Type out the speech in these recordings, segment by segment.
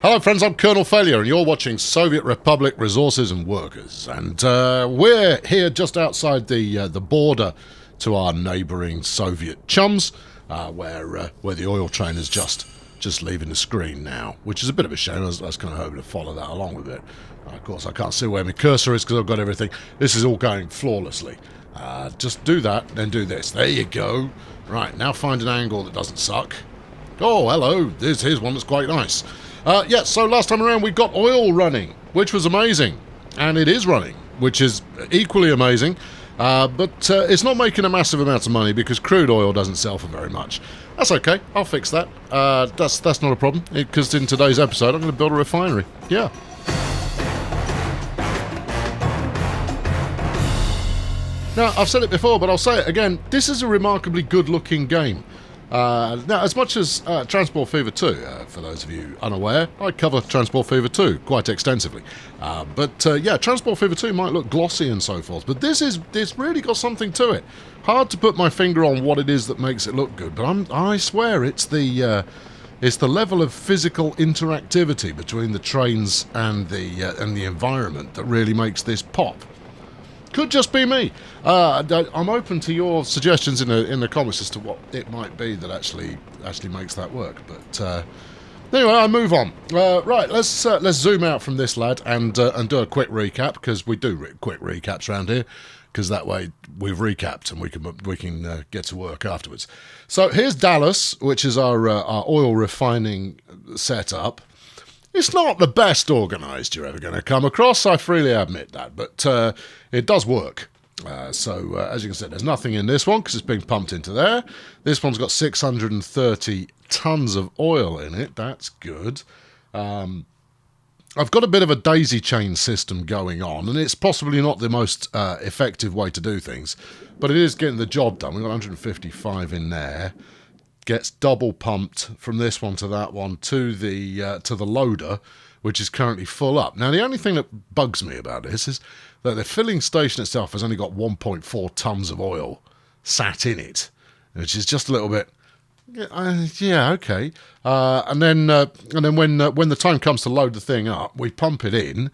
Hello friends, I'm Colonel Failure and you're watching Soviet Republic Resources and Workers, and we're here just outside the border to our neighbouring Soviet chums, where the oil train is just leaving the screen now, which is a bit of a shame. I was kind of hoping to follow that along with it. Of course I can't see where my cursor is because I've got everything. This is all going flawlessly. Just do that, then do this. There you go. Right, now find an angle that doesn't suck. Oh, hello, here's one that's quite nice. Yeah, so last time around we got oil running, which was amazing. And it is running, which is equally amazing. But it's not making a massive amount of money because crude oil doesn't sell for very much. That's okay, I'll fix that. That's not a problem, because in today's episode I'm going to build a refinery. Yeah. Now, I've said it before, but I'll say it again. This is a remarkably good-looking game. Now, as much as Transport Fever 2, for those of you unaware, I cover Transport Fever 2 quite extensively. Yeah, Transport Fever 2 might look glossy and so forth, but this really got something to it. Hard to put my finger on what it is that makes it look good, but I swear it's the level of physical interactivity between the trains and the environment that really makes this pop. Could just be me. I'm open to your suggestions in the comments as to what it might be that actually makes that work. But anyway, I move on. Right, let's zoom out from this lad and do a quick recap, because we do quick recaps around here, because that way we've recapped and we can get to work afterwards. So here's Dallas, which is our oil refining setup. It's not the best organised you're ever going to come across, I freely admit that, but it does work. So as you can see, there's nothing in this one because it's being pumped into there. This one's got 630 tonnes of oil in it. That's good. I've got a bit of a daisy chain system going on, and it's possibly not the most effective way to do things, but it is getting the job done. We've got 155 in there. Gets double pumped from this one to that one to the loader, which is currently full up. Now, the only thing that bugs me about this is that the filling station itself has only got 1.4 tonnes of oil sat in it, which is just a little bit. Yeah, okay. And then when the time comes to load the thing up, we pump it in.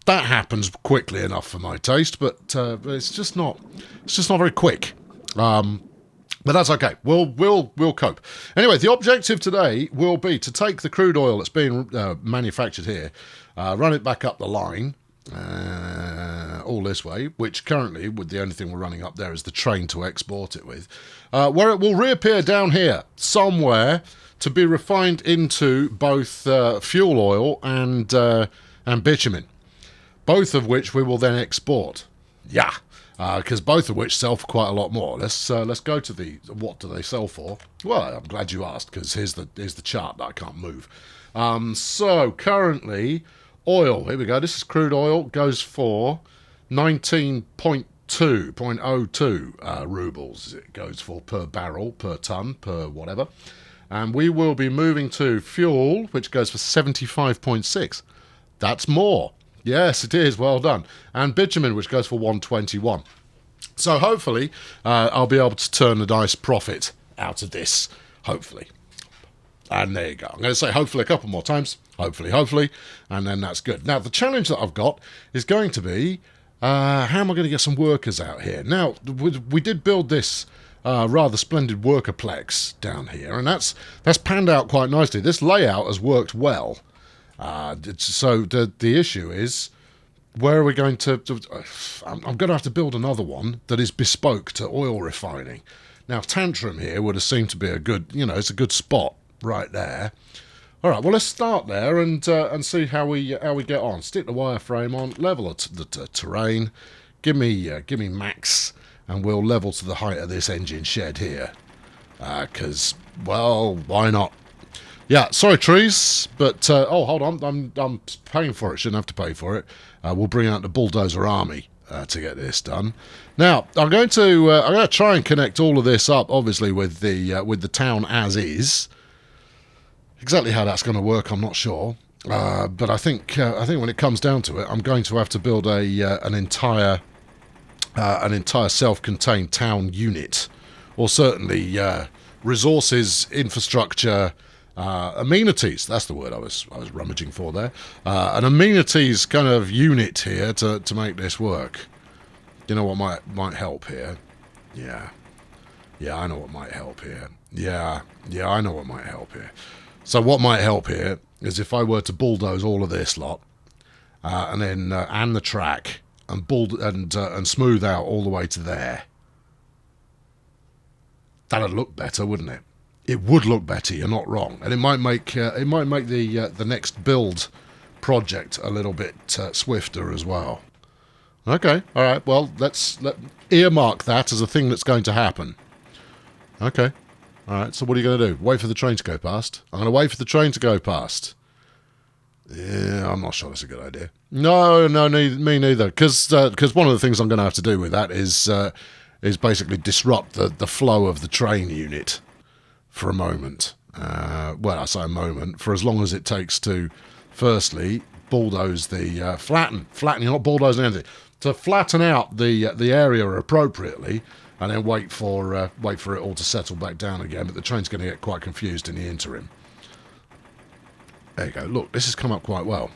That happens quickly enough for my taste, but it's just not very quick. But that's okay. We'll cope. Anyway, the objective today will be to take the crude oil that's being manufactured here, run it back up the line, all this way, which currently, with the only thing we're running up there is the train to export it with, where it will reappear down here somewhere to be refined into both fuel oil and bitumen, both of which we will then export. Yeah. Because both of which sell for quite a lot more. Let's go to the what do they sell for. Well, I'm glad you asked, because here's the chart that I can't move. So currently, oil. Here we go. This is crude oil. Goes for 19.02 rubles. It goes for per barrel, per ton, per whatever. And we will be moving to fuel, which goes for 75.6. That's more. Yes, it is. Well done. And bitumen, which goes for 121. So hopefully, I'll be able to turn a nice profit out of this. Hopefully. And there you go. I'm going to say hopefully a couple more times. Hopefully. And then that's good. Now, the challenge that I've got is going to be, how am I going to get some workers out here? Now, we did build this rather splendid workerplex down here, and that's panned out quite nicely. This layout has worked well. So the issue is, where are we going to I'm going to have to build another one that is bespoke to oil refining. Now, Tantrum here would have seemed to be a good, it's a good spot right there. All right, well, let's start there and see how we get on. Stick the wireframe on, level the terrain, give me max, and we'll level to the height of this engine shed here. Because, well, why not? Yeah, sorry trees, but oh, hold on, I'm paying for it. Shouldn't have to pay for it. We'll bring out the bulldozer army to get this done. Now, I'm going to try and connect all of this up, obviously with the town as is. Exactly how that's going to work, I'm not sure. But I think when it comes down to it, I'm going to have to build an entire self-contained town unit, or certainly resources, infrastructure, amenities. That's the word I was rummaging for there. An amenities kind of unit here to make this work. You know what might help here? Yeah, I know what might help here. Yeah, I know what might help here. So what might help here is if I were to bulldoze all of this lot, and then and the track and smooth out all the way to there. That'd look better, wouldn't it? It would look better. You're not wrong, and it might make the next build project a little bit swifter as well. Okay, all right. Well, let's earmark that as a thing that's going to happen. Okay, all right. So what are you going to do? Wait for the train to go past? I'm going to wait for the train to go past. Yeah, I'm not sure that's a good idea. No, me neither. Because one of the things I'm going to have to do with that is basically disrupt the flow of the train unit for a moment. Well, I say a moment, for as long as it takes to, firstly, bulldoze the flatten. You're not bulldozing anything. To flatten out the area appropriately, and then wait for it all to settle back down again. But the train's going to get quite confused in the interim. There you go. Look, this has come up quite well.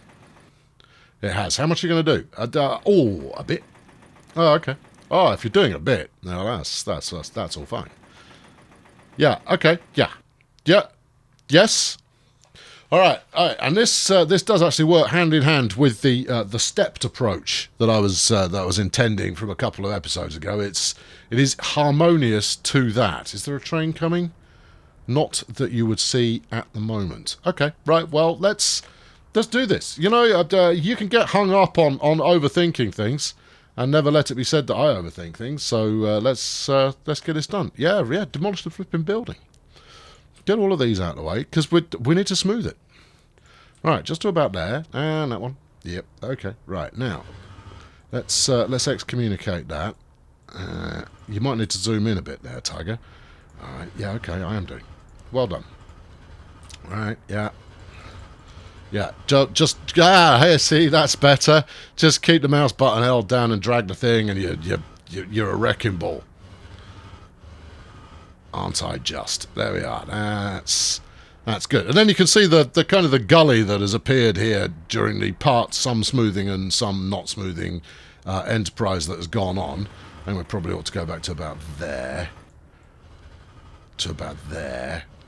It has. How much are you going to do? A bit. Oh, okay. Oh, if you're doing a bit, now that's all fine. Yeah. Okay. Yeah. Yes. All right. And this does actually work hand in hand with the stepped approach that I was intending from a couple of episodes ago. It is harmonious to that. Is there a train coming? Not that you would see at the moment. Okay, right. Well, let's do this. You know, you can get hung up on overthinking things, and never let it be said that I overthink things. So let's get this done. Yeah. Demolish the flipping building. Get all of these out of the way because we need to smooth it. Right, just to about there, and that one. Yep. Okay. Right now, let's excommunicate that. You might need to zoom in a bit there, Tiger. All right. Yeah. Okay. I am doing. Well done. All right. Yeah. Here, see, that's better. Just keep the mouse button held down and drag the thing, and you're a wrecking ball. Aren't I just? There we are. That's good. And then you can see the kind of the gully that has appeared here during the some smoothing and some not smoothing enterprise that has gone on. And we probably ought to go back to about there.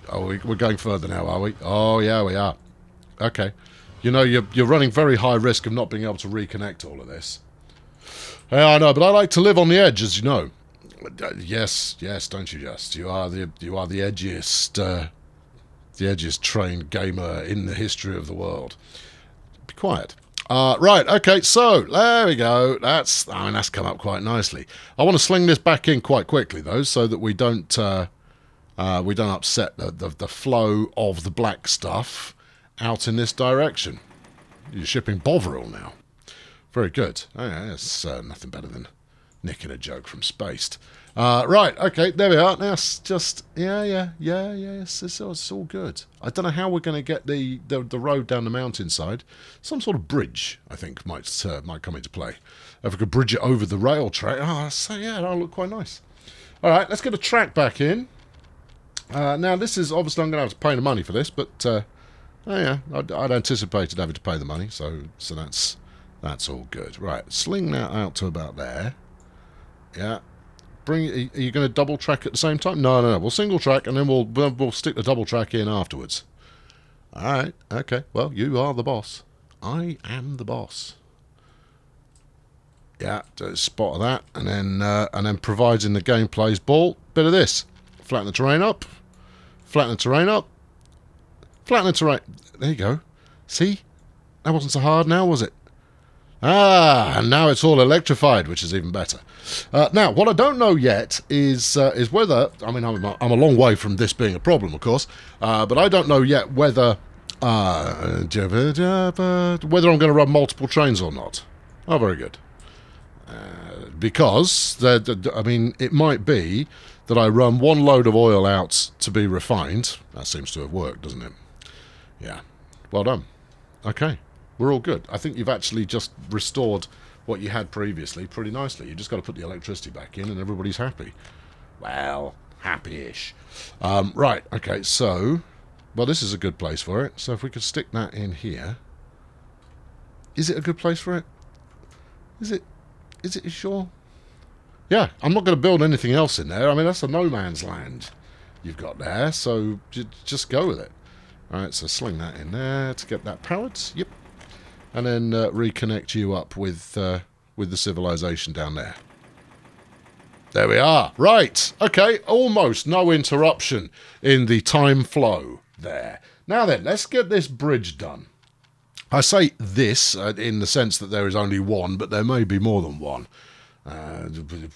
Oh, we're going further now, are we? Oh, yeah, we are. Okay. You know, you're running very high risk of not being able to reconnect all of this. Yeah, I know, but I like to live on the edge, as you know. Yes, don't you just? You are the edgiest trained gamer in the history of the world. Be quiet. Right, okay, so there we go. That's come up quite nicely. I want to sling this back in quite quickly though, so that we don't upset the flow of the black stuff out in this direction. You're shipping Bovril now. Very good. Oh, yeah, it's nothing better than nicking a joke from Spaced. Right, okay, there we are. Now it's just, it's all good. I don't know how we're going to get the road down the mountainside. Some sort of bridge, I think, might come into play. If we could bridge it over the rail track, that'll look quite nice. All right, let's get a track back in. Now, this is, obviously I'm going to have to pay the money for this, but, I'd anticipated having to pay the money, so that's all good. Right, sling that out to about there. Yeah. Are you going to double track at the same time? No. We'll single track, and then we'll stick the double track in afterwards. All right. Okay. Well, you are the boss. I am the boss. Yeah. Spot of that, and then providing the game plays ball. Bit of this. Flatten the terrain up. Flatten the terrain up. Flatten the terrain. There you go. See? That wasn't so hard now, was it? And now it's all electrified, which is even better. Now, what I don't know yet is whether, I mean, I'm a long way from this being a problem, of course, but I don't know yet whether I'm going to run multiple trains or not. Oh, very good. Because, it might be that I run one load of oil out to be refined. That seems to have worked, doesn't it? Yeah. Well done. Okay. We're all good. I think you've actually just restored what you had previously pretty nicely. You just got to put the electricity back in and everybody's happy. Well, happy-ish. Right, okay, so Well, this is a good place for it. So if we could stick that in here. Is it a good place for it? Is it? Is it sure? Yeah, I'm not going to build anything else in there. I mean, that's a no man's land you've got there. So just go with it. All right, so sling that in there to get that powered. Yep. And then reconnect you up with the civilization down there. There we are. Right. Okay, almost no interruption in the time flow there. Now then, let's get this bridge done. I say this in the sense that there is only one, but there may be more than one.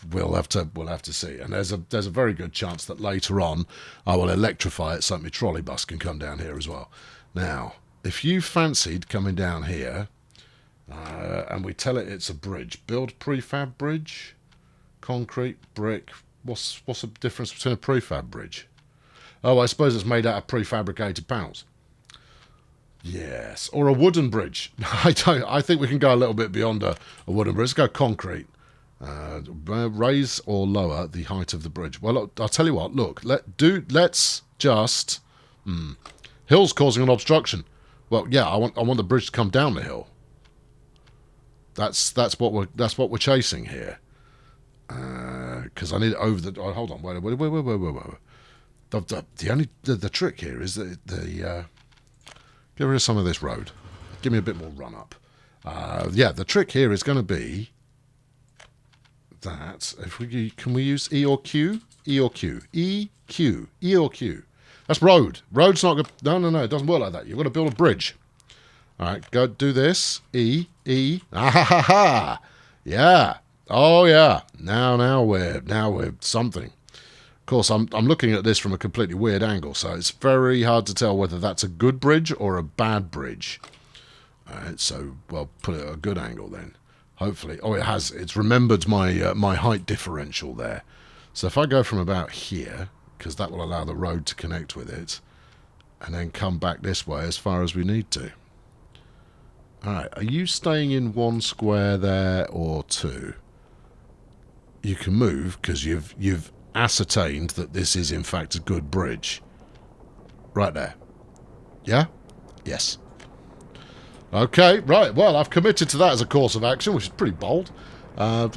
We'll have to see. And there's a very good chance that later on I will electrify it so my trolley bus can come down here as well. Now, if you fancied coming down here, and we tell it it's a bridge, build prefab bridge, concrete, brick. What's the difference between a prefab bridge? Oh, I suppose it's made out of prefabricated panels. Yes, or a wooden bridge. I think we can go a little bit beyond a wooden bridge. Let's go concrete. Raise or lower the height of the bridge. Well, look, I'll tell you what. Look, let's just. Hill's causing an obstruction. Well, yeah, I want the bridge to come down the hill. That's what we're chasing here. Because I need it over the. Oh, hold on, wait. The trick here is that get rid of some of this road. Give me a bit more run up. Yeah, the trick here is going to be that if can we use E or Q? E or Q? E, Q. E or Q. That's road. Road's not good. No, it doesn't work like that. You've got to build a bridge. All right, go do this. E, E. Ah ha ha ha. Yeah. Oh yeah. Now we're something. Of course, I'm looking at this from a completely weird angle, so it's very hard to tell whether that's a good bridge or a bad bridge. All right, so well, put it at a good angle then. Hopefully. Oh, it has. It's remembered my height differential there. So if I go from about here, because that will allow the road to connect with it, and then come back this way as far as we need to. All right. Are you staying in one square there or two? You can move because you've ascertained that this is in fact a good bridge. Right there. Yeah? Yes. Okay, right. Well, I've committed to that as a course of action, which is pretty bold. But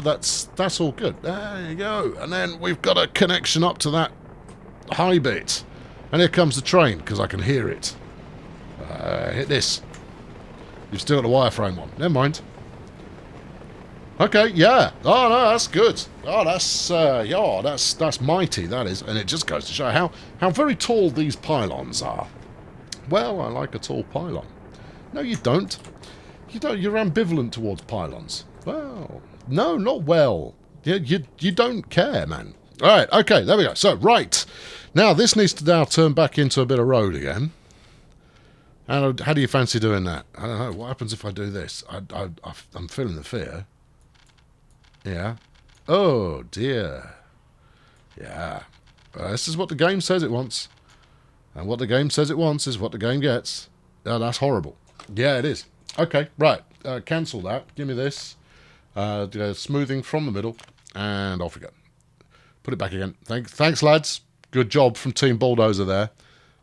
that's all good. There you go. And then we've got a connection up to that high bit. And here comes the train, because I can hear it. Hit this. You've still got the wireframe on. Never mind. Okay, yeah. Oh, no, that's good. Oh, that's mighty, that is. And it just goes to show how very tall these pylons are. Well, I like a tall pylon. No, you don't. You don't. You're ambivalent towards pylons. Well, no, not well. You don't care, man. All right, okay, there we go. So, right. Now, this needs to now turn back into a bit of road again. How do you fancy doing that? I don't know. What happens if I do this? I'm feeling the fear. Yeah. Oh, dear. Yeah. This is what the game says it wants. And what the game says it wants is what the game gets. Oh, that's horrible. Yeah, it is. Okay, right. Cancel that. Give me this. Smoothing from the middle. And off we go. Put it back again. Thanks, lads. Good job from Team Bulldozer there.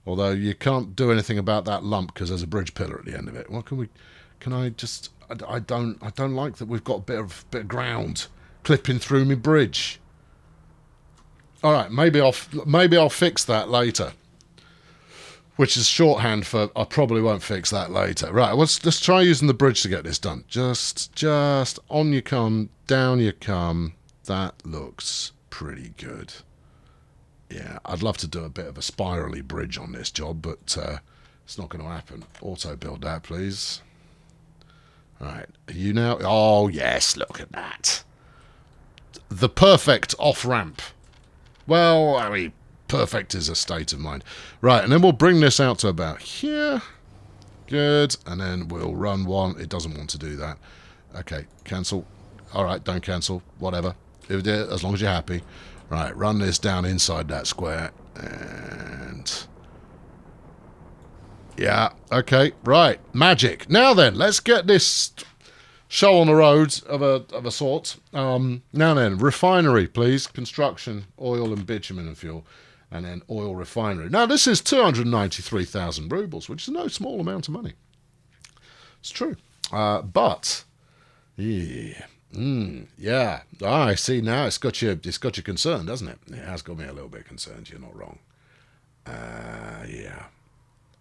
Although you can't do anything about that lump because there's a bridge pillar at the end of it. What can we... Can I just... I don't like that we've got a bit of ground clipping through my bridge. All right, maybe I'll fix that later. Which is shorthand for I probably won't fix that later. Right, let's try using the bridge to get this done. Just on you come, down you come. That looks pretty good. Yeah, I'd love to do a bit of a spirally bridge on this job, but it's not going to happen. Auto build that, please. All right, are you now? Oh, yes, look at that. The perfect off-ramp. Well, I mean, perfect is a state of mind. Right, and then we'll bring this out to about here. Good, and then we'll run one. It doesn't want to do that. Okay, cancel. All right, don't cancel. Whatever. As long as you're happy. Right, run this down inside that square. And... yeah, okay, right. Magic. Now then, let's get this show on the road of a sort. Now then, refinery, please. Construction, oil and bitumen and fuel. and then oil refinery. Now, this is 293,000 rubles, which is no small amount of money. It's true. But, yeah. Yeah. I see now. It's got you concerned, doesn't it? It has got me a little bit concerned. You're not wrong. Yeah.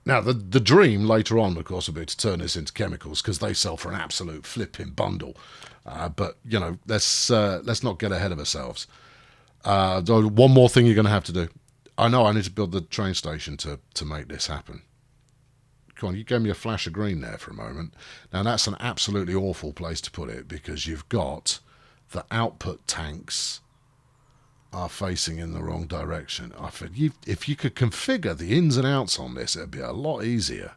Now, the dream later on, of course, will be to turn this into chemicals because they sell for an absolute flipping bundle. But, you know, let's not get ahead of ourselves. One more thing you're going to have to do. I know I need to build the train station to make this happen. Come on, you gave me a flash of green there for a moment. Now, that's an absolutely awful place to put it because you've got the output tanks are facing in the wrong direction. If you could configure the ins and outs on this, it'd be a lot easier.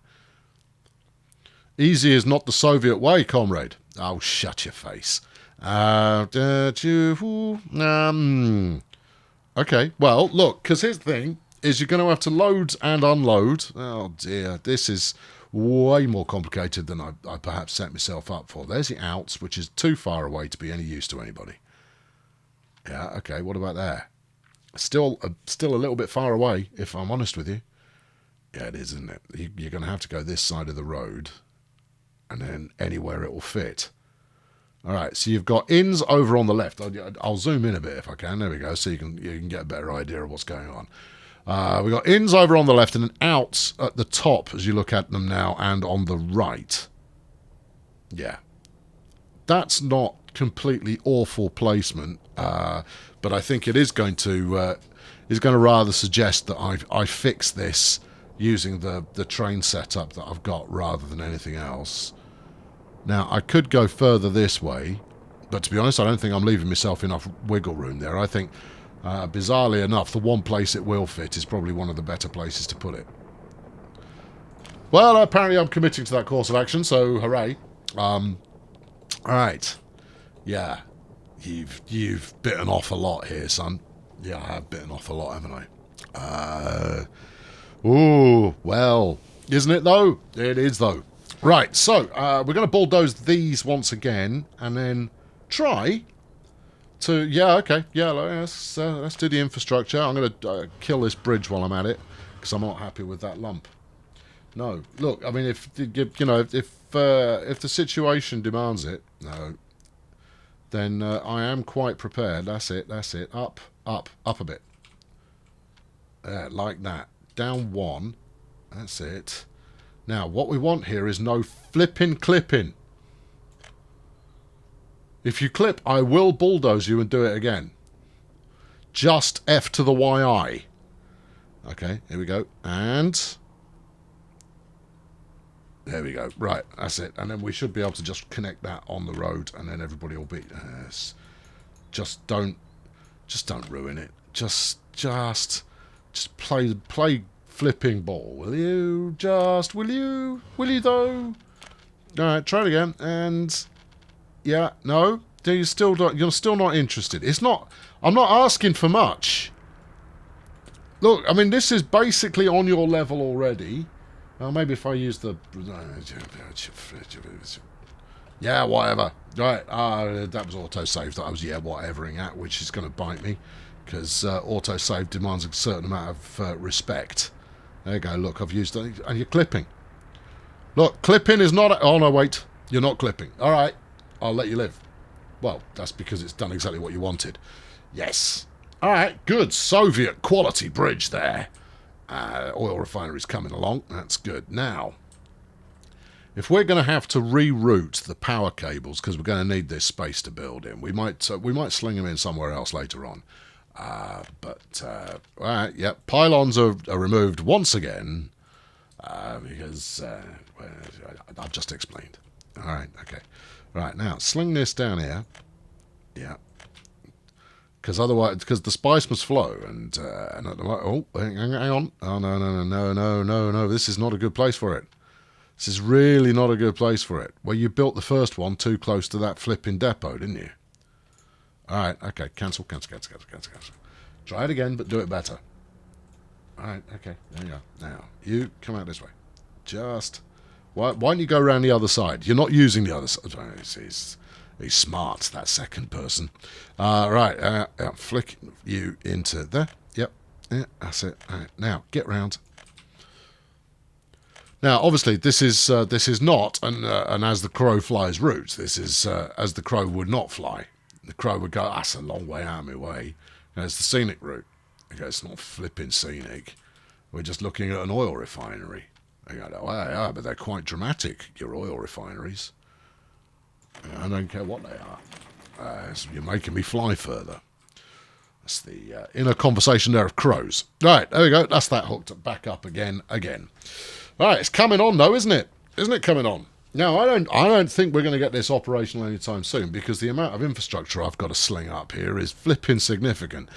Easy is not the Soviet way, comrade. Oh, shut your face. Okay, well, look, because here's the thing, is you're going to have to load and unload. Oh, dear, this is way more complicated than I perhaps set myself up for. There's the outs, which is too far away to be any use to anybody. Yeah, okay, what about there? Still a little bit far away, if I'm honest with you. Yeah, it is, isn't it? You're going to have to go this side of the road, and then anywhere it will fit. All right, so you've got ins over on the left. I'll zoom in a bit if I can. There we go, so you can get a better idea of what's going on. We've got ins over on the left and then outs at the top as you look at them now and on the right. Yeah. That's not completely awful placement, but I think it is going to rather suggest that I fix this using the train setup that I've got rather than anything else. Now, I could go further this way, but to be honest, I don't think I'm leaving myself enough wiggle room there. I think, bizarrely enough, the one place it will fit is probably one of the better places to put it. Well, apparently I'm committing to that course of action, so hooray. Alright. Yeah. You've bitten off a lot here, son. Yeah, I have bitten off a lot, haven't I? Ooh, well, isn't it, though? It is, though. Right, so we're going to bulldoze these once again, and then try to... Yeah, okay, yeah, let's do the infrastructure. I'm going to kill this bridge while I'm at it, because I'm not happy with that lump. No, look, I mean, if the situation demands it, no, then I am quite prepared. That's it. Up a bit. Like that. Down one. That's it. Now, what we want here is no flipping clipping. If you clip, I will bulldoze you and do it again. Just F to the YI. Okay, here we go. And... there we go. Right, that's it. And then we should be able to just connect that on the road, and then everybody will be... yes. Just don't ruin it. Just play flipping ball, will you? Will you though? All right, try it again. And yeah, no, you're still not interested. It's not. I'm not asking for much. Look, I mean, this is basically on your level already. Maybe if I use the... yeah, whatever. Right, that was autosave that I was whatevering at, which is going to bite me, because autosave demands a certain amount of respect. There you go, look, I've used it, and you're clipping. Look, clipping is not... oh, no, wait, you're not clipping. All right, I'll let you live. Well, that's because it's done exactly what you wanted. Yes. All right, good, Soviet quality bridge there. Oil refinery's coming along, that's good. Now, if we're going to have to reroute the power cables, because we're going to need this space to build in, we might sling them in somewhere else later on. All right, yeah, pylons are removed once again, because I've just explained. All right, okay. Right, now, sling this down here. Yeah. Because otherwise, because the spice must flow, and oh, hang on. Oh, no, this is not a good place for it. This is really not a good place for it. Well, you built the first one too close to that flipping depot, didn't you? All right, okay, cancel. Try it again, but do it better. All right, okay, there you go. Now, you come out this way. Just, why don't you go around the other side? You're not using the other side. He's smart, that second person. Right, flick you into there. Yep, Yeah, that's it. All right, now, get round. Now, obviously, this is not an as the crow flies route. This is as the crow would not fly. The crow would go, that's a long way out of my way. It's the scenic route. Okay, it's not flipping scenic. We're just looking at an oil refinery. I go, oh, yeah, but they're quite dramatic, your oil refineries. I don't care what they are. You're making me fly further. That's the inner conversation there of crows. Right, there we go. That's that hooked back up again. All right, it's coming on though, isn't it? Isn't it coming on? Now, I don't think we're going to get this operational anytime soon because the amount of infrastructure I've got to sling up here is flipping significant.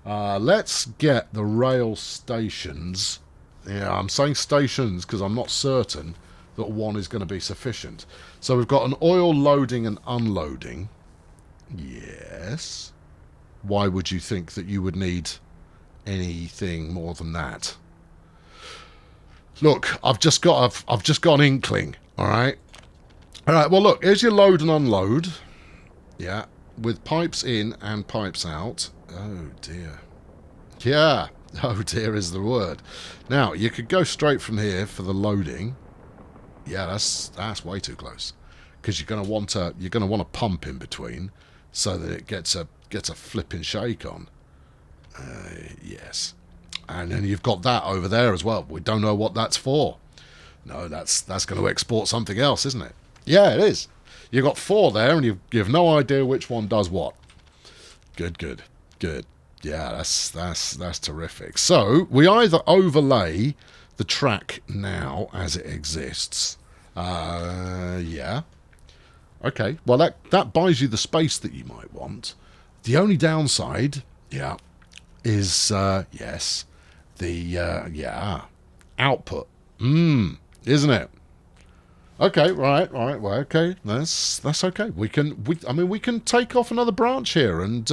Let's get the rail stations. Yeah, I'm saying stations because I'm not certain that one is going to be sufficient. So we've got an oil loading and unloading. Yes. Why would you think that you would need anything more than that? Look, I've just got an inkling. All right. Well, look. Here's your load and unload. Yeah, with pipes in and pipes out. Oh dear. Yeah. Oh dear is the word. Now you could go straight from here for the loading. Yeah, that's way too close because you're going to want a pump in between so that it gets a flipping shake on. Yes. And then you've got that over there as well. We don't know what that's for. No, that's going to export something else, isn't it? Yeah, it is. You've got 4 there, and you have no idea which one does what. Good. Yeah, that's terrific. So we either overlay the track now as it exists. Yeah. Okay. Well, that buys you the space that you might want. The only downside, yeah, is yes. The output, isn't it? Okay, right. Well, okay, that's okay. We can take off another branch here and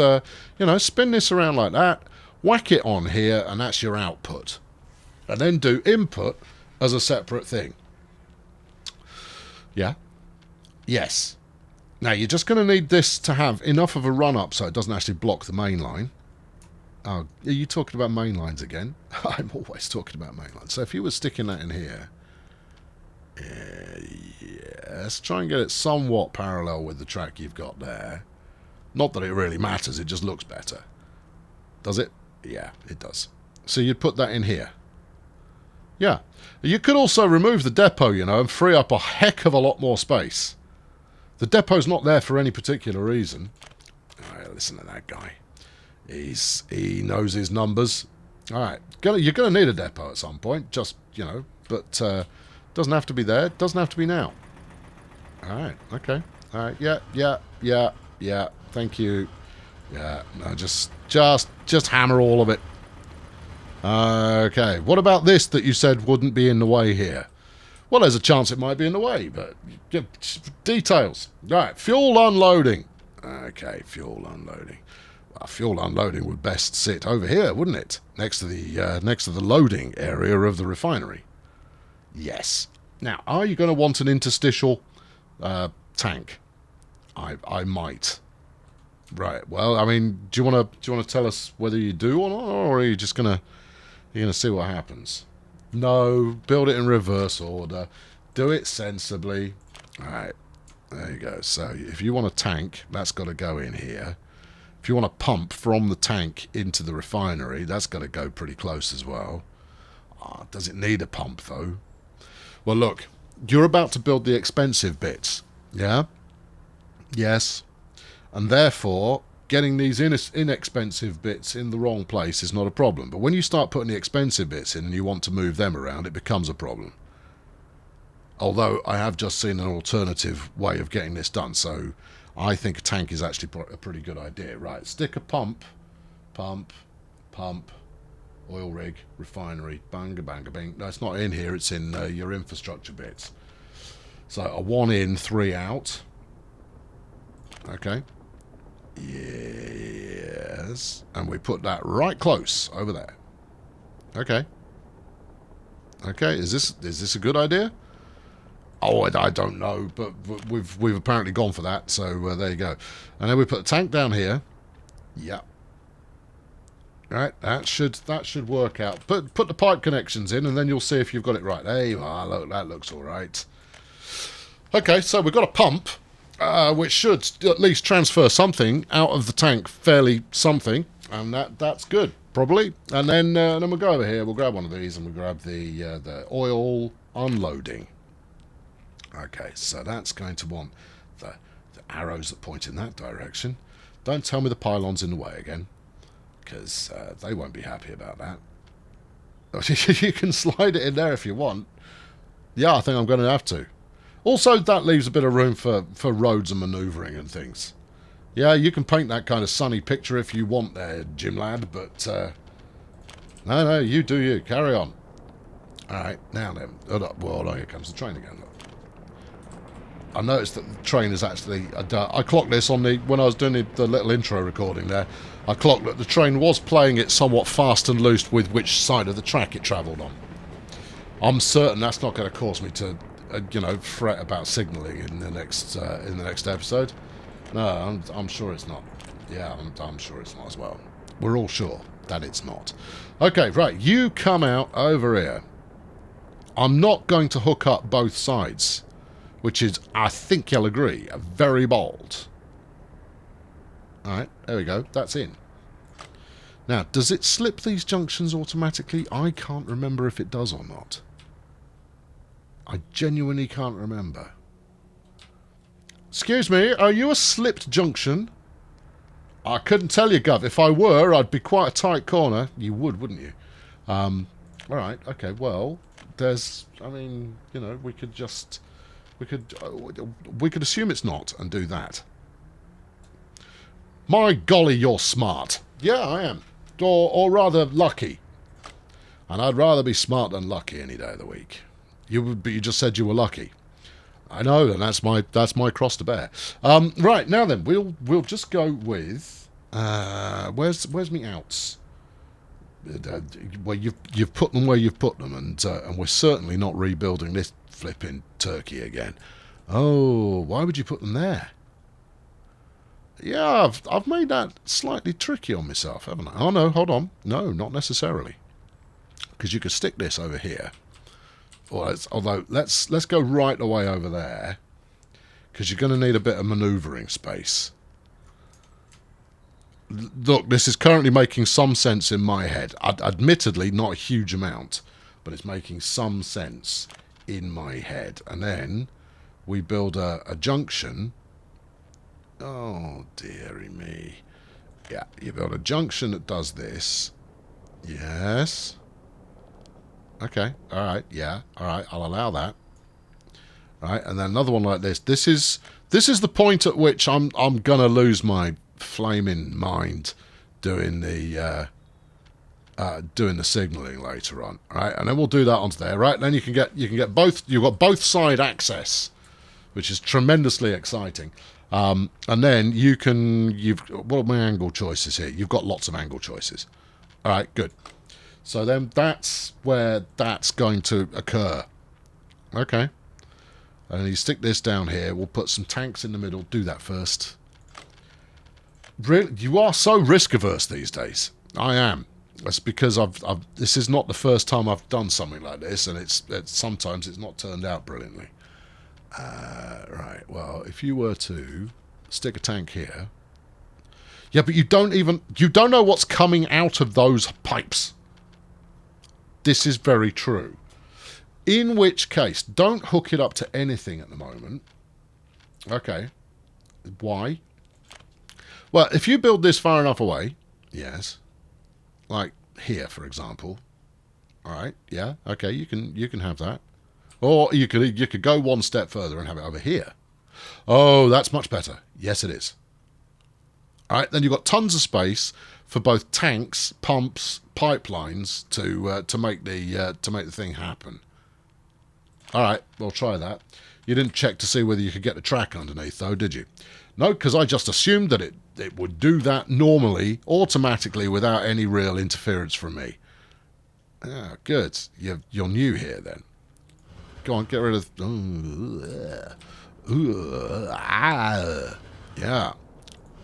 spin this around like that, whack it on here, and that's your output, and then do input as a separate thing. Yeah. Yes. Now you're just going to need this to have enough of a run up so it doesn't actually block the main line. Oh, are you talking about main lines again? I'm always talking about main lines. So if you were sticking that in here, yes, try and get it somewhat parallel with the track you've got there. Not that it really matters, it just looks better. Does it? Yeah, it does. So you'd put that in here. Yeah. You could also remove the depot, and free up a heck of a lot more space. The depot's not there for any particular reason. All right, listen to that guy. He knows his numbers. All right, you're going to need a depot at some point, just, but doesn't have to be there, doesn't have to be now. All right, okay. All right, yeah, thank you. Yeah, no, just hammer all of it. Okay, what about this that you said wouldn't be in the way here? Well, there's a chance it might be in the way, but details. All right, fuel unloading. Okay, fuel unloading. Well, fuel unloading would best sit over here, wouldn't it? Next to the loading area of the refinery. Yes. Now, are you going to want an interstitial tank? I might. Right. Well, I mean, do you want to tell us whether you do or not, or are you just gonna see what happens? No, build it in reverse order. Do it sensibly. All right. There you go. So if you want a tank, that's got to go in here. If you want a pump from the tank into the refinery, that's got to go pretty close as well. Does it need a pump, though? Well, look, you're about to build the expensive bits, yeah? Yes. And therefore, getting these inexpensive bits in the wrong place is not a problem. But when you start putting the expensive bits in and you want to move them around, it becomes a problem. Although I have just seen an alternative way of getting this done, so I think a tank is actually a pretty good idea. Right, stick a pump, oil rig, refinery, banga banga bing. No, it's not in here, it's in your infrastructure bits. So a 1 in, 3 out. Okay. Yes. And we put that right close over there. Okay. Okay, is this a good idea? Oh, I don't know, but we've apparently gone for that, so there you go. And then we put the tank down here. Yep. Right, that should work out. Put the pipe connections in, and then you'll see if you've got it right. There you are. Look, that looks all right. Okay, so we've got a pump, which should at least transfer something out of the tank, fairly something, and that's good, probably. And then we'll go over here. We'll grab one of these, and we'll grab the oil unloading. Okay, so that's going to want the arrows that point in that direction. Don't tell me the pylon's in the way again, because they won't be happy about that. You can slide it in there if you want. Yeah, I think I'm going to have to. Also, that leaves a bit of room for roads and manoeuvring and things. Yeah, you can paint that kind of sunny picture if you want there, Jim lad, but no, you do you. Carry on. All right, now then. Well, here comes the train again. Look. I noticed that the train is actually... I clocked this on when I was doing the little intro recording there. I clocked that the train was playing it somewhat fast and loose with which side of the track it travelled on. I'm certain that's not going to cause me to, fret about signalling in the next episode. No, I'm sure it's not. Yeah, I'm sure it's not as well. We're all sure that it's not. Okay, right. You come out over here. I'm not going to hook up both sides, which is, I think you'll agree, very bold. Alright, there we go. That's in. Now, does it slip these junctions automatically? I can't remember if it does or not. I genuinely can't remember. Excuse me, are you a slipped junction? I couldn't tell you, Gov. If I were, I'd be quite a tight corner. You would, wouldn't you? Alright, okay, well, we could just... We could assume it's not and do that. My golly, you're smart. Yeah, I am. Or rather, lucky. And I'd rather be smart than lucky any day of the week. You just said you were lucky. I know, and that's my cross to bear. Right, now then, we'll just go with... where's me outs? Well, you've put them where you've put them, and we're certainly not rebuilding this flipping turkey again. Oh, why would you put them there? Yeah, I've made that slightly tricky on myself, haven't I? Oh no, hold on. No, not necessarily. Because you could stick this over here. Although let's go right away over there, because you're going to need a bit of manoeuvring space. Look, this is currently making some sense in my head. Admittedly, not a huge amount, but it's making some sense in my head. And then we build a junction. Oh, dearie me. Yeah, you build a junction that does this. Yes. Okay, alright, yeah, alright, I'll allow that. Alright, and then another one like this. This is the point at which I'm gonna lose my flaming mind doing the signalling later on. Alright, and then we'll do that onto there, right? And then you can get both, you've got both side access, which is tremendously exciting. And then what are my angle choices here? You've got lots of angle choices. Alright, good. So then that's where that's going to occur. Okay. And you stick this down here. We'll put some tanks in the middle. Do that first. Really, you are so risk averse these days. I am. That's because this is not the first time I've done something like this, and sometimes it's not turned out brilliantly. Right. Well, if you were to stick a tank here, yeah, but you don't know what's coming out of those pipes. This is very true. In which case, don't hook it up to anything at the moment. Okay. Why? Well, if you build this far enough away, yes, like here, for example. All right. Yeah. Okay. You can have that. Or you could go one step further and have it over here. Oh, that's much better. Yes, it is. All right, then you've got tons of space for both tanks, pumps, pipelines to make the thing happen. All right, we'll try that. You didn't check to see whether you could get the track underneath, though, did you? No, because I just assumed that it would do that normally, automatically, without any real interference from me. Ah, good. You're new here, then. Go on, get rid of... yeah,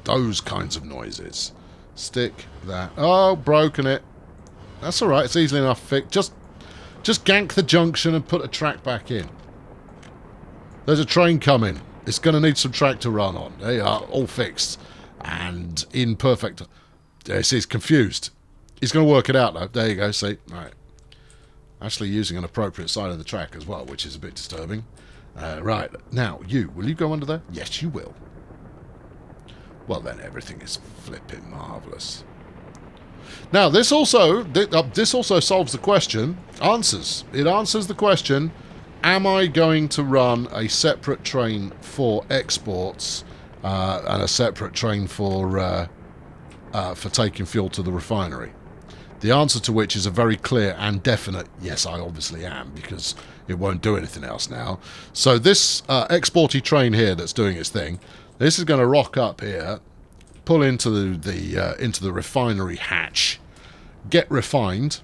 those kinds of noises. Stick that. Oh, broken it. That's all right. It's easily enough fixed. Just gank the junction and put a track back in. There's a train coming. It's going to need some track to run on. There you are, all fixed. And in perfect... Yes, he's confused. He's going to work it out, though. There you go, see? Right. Actually using an appropriate side of the track as well, which is a bit disturbing. Right. Now, will you go under there? Yes, you will. Well, then everything is flipping marvellous. Now, this also solves the question. It answers the question, am I going to run a separate train for exports and a separate train for taking fuel to the refinery? The answer to which is a very clear and definite, yes, I obviously am, because it won't do anything else now. So this exporty train here that's doing its thing, this is going to rock up here, pull into the refinery hatch, get refined,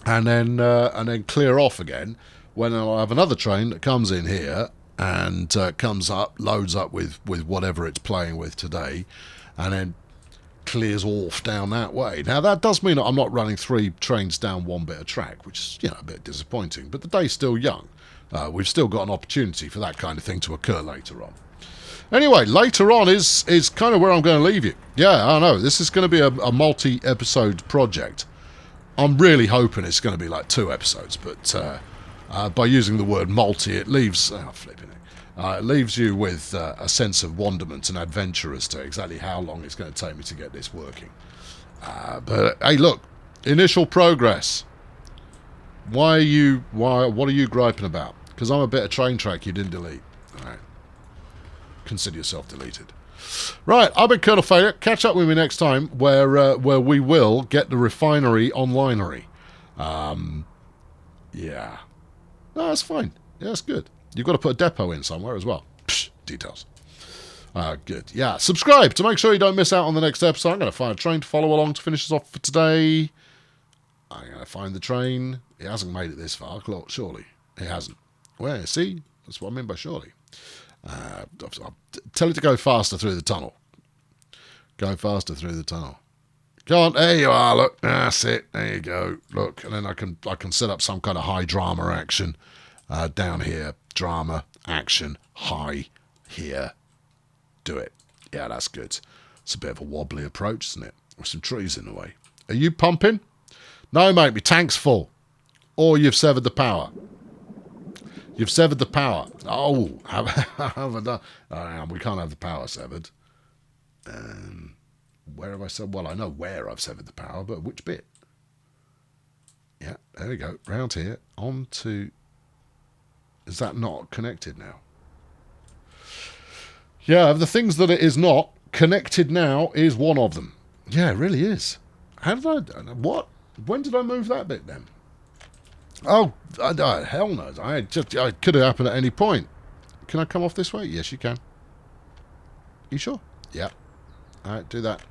and then clear off again. When I'll have another train that comes in here and comes up, loads up with whatever it's playing with today, and then clears off down that way. Now that does mean that I'm not running 3 trains down one bit of track, which is a bit disappointing. But the day's still young. We've still got an opportunity for that kind of thing to occur later on. Anyway, later on is kind of where I'm going to leave you. Yeah, I know this is going to be a multi-episode project. I'm really hoping it's going to be like 2 episodes, but by using the word multi, it leaves it leaves you with a sense of wonderment and adventure as to exactly how long it's going to take me to get this working. But hey, look, initial progress. What are you griping about? Because I'm a bit of train track you didn't delete. All right. Consider yourself deleted. Right, I've been Colonel Failure. Catch up with me next time where we will get the refinery onlinery. Yeah. No, that's fine. Yeah, that's good. You've got to put a depot in somewhere as well. Psh, details. Good. Yeah, subscribe to make sure you don't miss out on the next episode. I'm going to find a train to follow along to finish us off for today. I'm going to find the train. It hasn't made it this far, surely. It hasn't. Where? See? That's what I mean by surely. I'll tell it to go faster through the tunnel. Go faster through the tunnel. Go on, there you are, look. That's it. There you go. Look, and then I can set up some kind of high drama action down here. Drama, action, high, here. Do it. Yeah, that's good. It's a bit of a wobbly approach, isn't it? With some trees in the way. Are you pumping? No, mate, my tank's full. Or you've severed the power. You've severed the power. Oh, have I done? We can't have the power severed. Where have I severed? Well, I know where I've severed the power, but which bit? Yeah, there we go. Round here. On to... Is that not connected now? Yeah, of the things that it is not, connected now is one of them. Yeah, it really is. How did I... What? When did I move that bit then? Oh, hell knows. I could have happened at any point. Can I come off this way? Yes, you can. You sure? Yeah. All right, do that.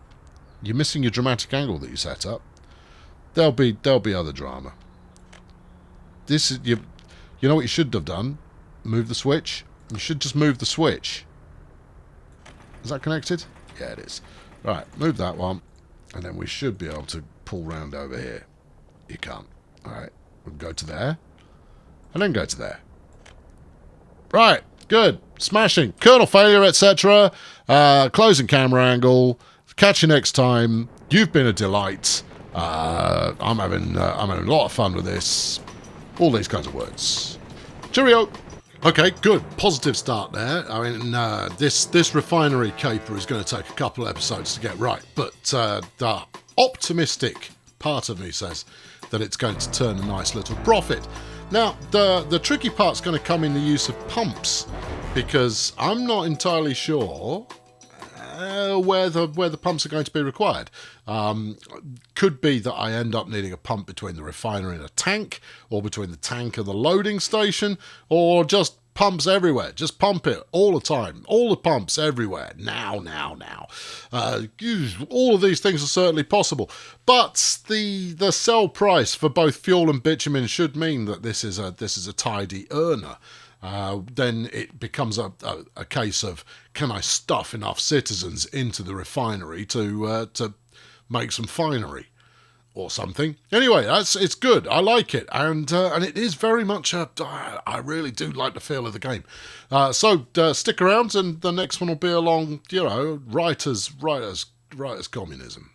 You're missing your dramatic angle that you set up. There'll be other drama. This is you know what you should have done? Move the switch. You should just move the switch. Is that connected? Yeah, it is. Right, move that one, and then we should be able to pull round over here. You can't. All right, we'll go to there, and then go to there. Right, good, smashing. Colonel Failure, etc. Closing camera angle. Catch you next time. You've been a delight. I'm having a lot of fun with this. All these kinds of words. Cheerio. Okay, good. Positive start there. I mean, this refinery caper is going to take a couple of episodes to get right, but the optimistic part of me says that it's going to turn a nice little profit. Now, the tricky part's going to come in the use of pumps, because I'm not entirely sure where the pumps are going to be required. Could be that I end up needing a pump between the refinery and a tank, or between the tank and the loading station, or just pumps everywhere. Just pump it all the time. All the pumps everywhere. Now. All of these things are certainly possible. But the sell price for both fuel and bitumen should mean that this is a tidy earner. Then it becomes a case of, can I stuff enough citizens into the refinery to make some finery or something. Anyway, it's good. I like it, and it is very much I really do like the feel of the game. So stick around, and the next one will be along. Right as communism.